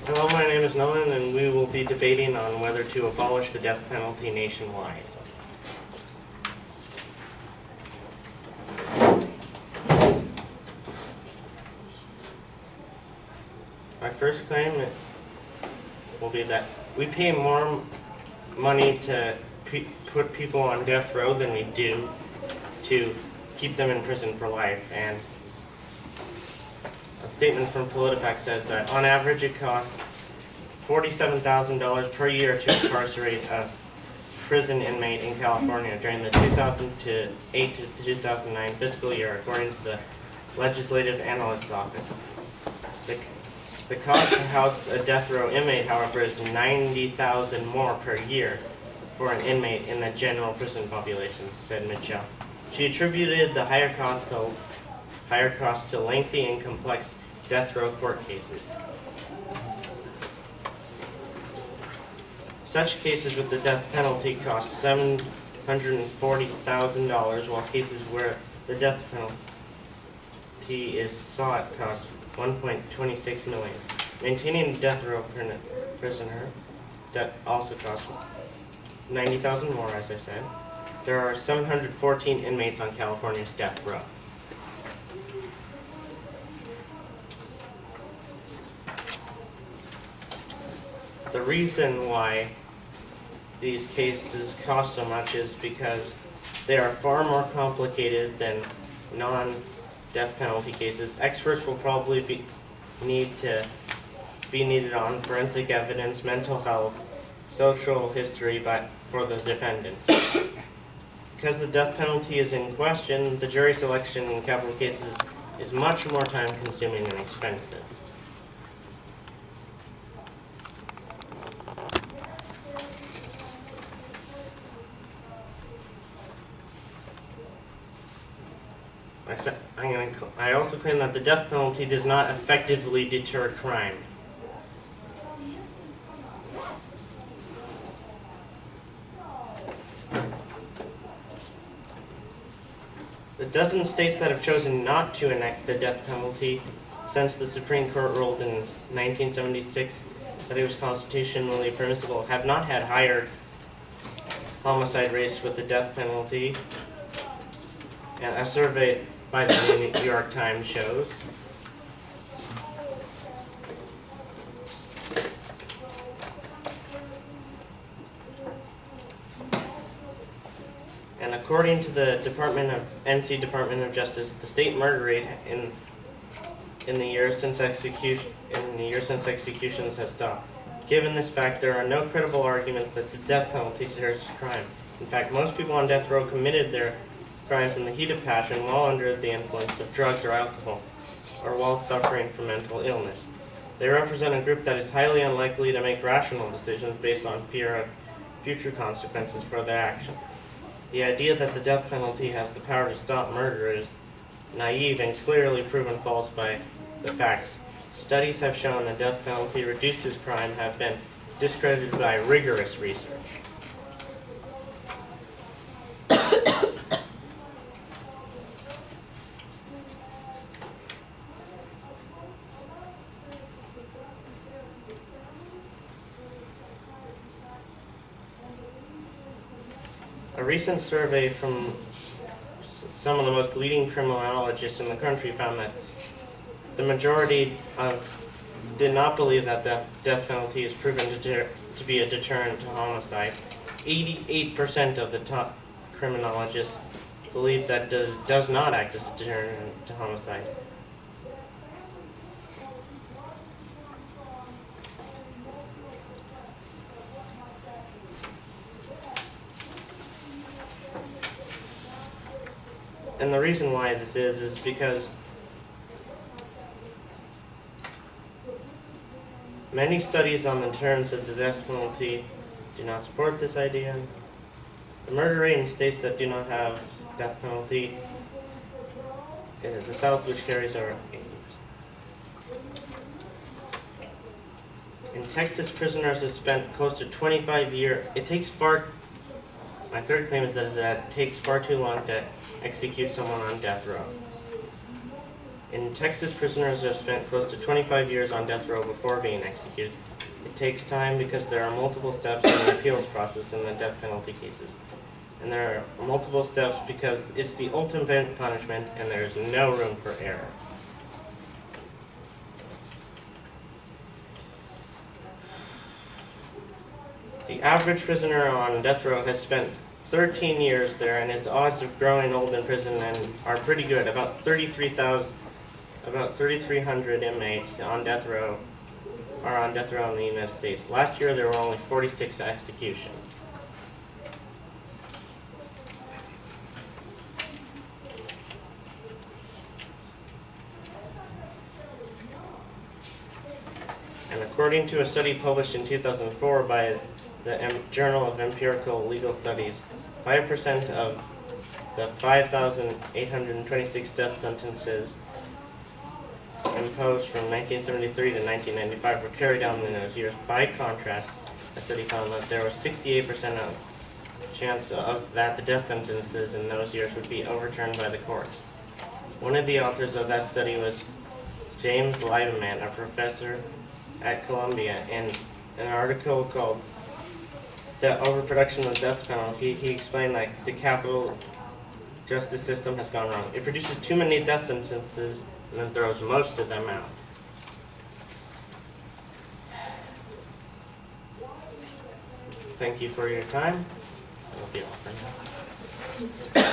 Hello, my name is Nolan, and we will be debating on whether to abolish the death penalty nationwide. My first claim will be that we pay more money to put people on death row than we do to keep them in prison for life. And a statement from PolitiFact says that on average it costs $47,000 per year to incarcerate a prison inmate in California during the 2008 to 2009 fiscal year, according to the Legislative Analyst's Office. The cost to house a death row inmate, however, is $90,000 more per year for an inmate in the general prison population, said Mitchell. She attributed the higher cost to lengthy and complex death row court cases. Such cases with the death penalty cost $740,000, while cases where the death penalty is sought cost $1.26 million. Maintaining a death row prisoner also costs $90,000 more, as I said. There are 714 inmates on California's death row. The reason why these cases cost so much is because they are far more complicated than non-death penalty cases. Experts will probably be needed on forensic evidence, mental health, social history for the defendant. Because the death penalty is in question, the jury selection in capital cases is much more time-consuming and expensive. I also claim that the death penalty does not effectively deter crime. The dozen states that have chosen not to enact the death penalty since the Supreme Court ruled in 1976 that it was constitutionally permissible have not had higher homicide rates with the death penalty. And a survey by the New York Times shows. And according to the NC Department of Justice, the state murder rate in the year since executions has stopped. Given this fact, there are no credible arguments that the death penalty deters crime. In fact, most people on death row committed their crimes in the heat of passion while under the influence of drugs or alcohol, or while suffering from mental illness. They represent a group that is highly unlikely to make rational decisions based on fear of future consequences for their actions. The idea that the death penalty has the power to stop murder is naive and clearly proven false by the facts. Studies have shown the death penalty reduces crime have been discredited by rigorous research. A recent survey from some of the most leading criminologists in the country found that the majority did not believe that the death penalty is proven to be a deterrent to homicide. 88% of the top criminologists believe that does not act as a deterrent to homicide. And the reason why this is because many studies on the deterrence of the death penalty do not support this idea. The murder rate in states that do not have death penalty is the South, which carries over 80%. In Texas, prisoners have spent close to 25 years. My third claim is that it takes far too long to execute someone on death row. In Texas, prisoners have spent close to 25 years on death row before being executed. It takes time because there are multiple steps in the appeals process in the death penalty cases. And there are multiple steps because it's the ultimate punishment and there's no room for error. The average prisoner on death row has spent 13 years there, and his odds of growing old in prison and are pretty good. About 3,300 inmates on death row are on death row in the United States. Last year, there were only 46 executions. And according to a study published in 2004 by the Journal of Empirical Legal Studies, 5% of the 5,826 death sentences imposed from 1973 to 1995 were carried out in those years. By contrast, a study found that there was 68% of chance of that the death sentences in those years would be overturned by the courts. One of the authors of that study was James Lieberman, a professor at Columbia. In an article called "The Overproduction of the Death Penalty," he explained that the capital justice system has gone wrong. It produces too many death sentences and then throws most of them out. Thank you for your time. That'll be all for now.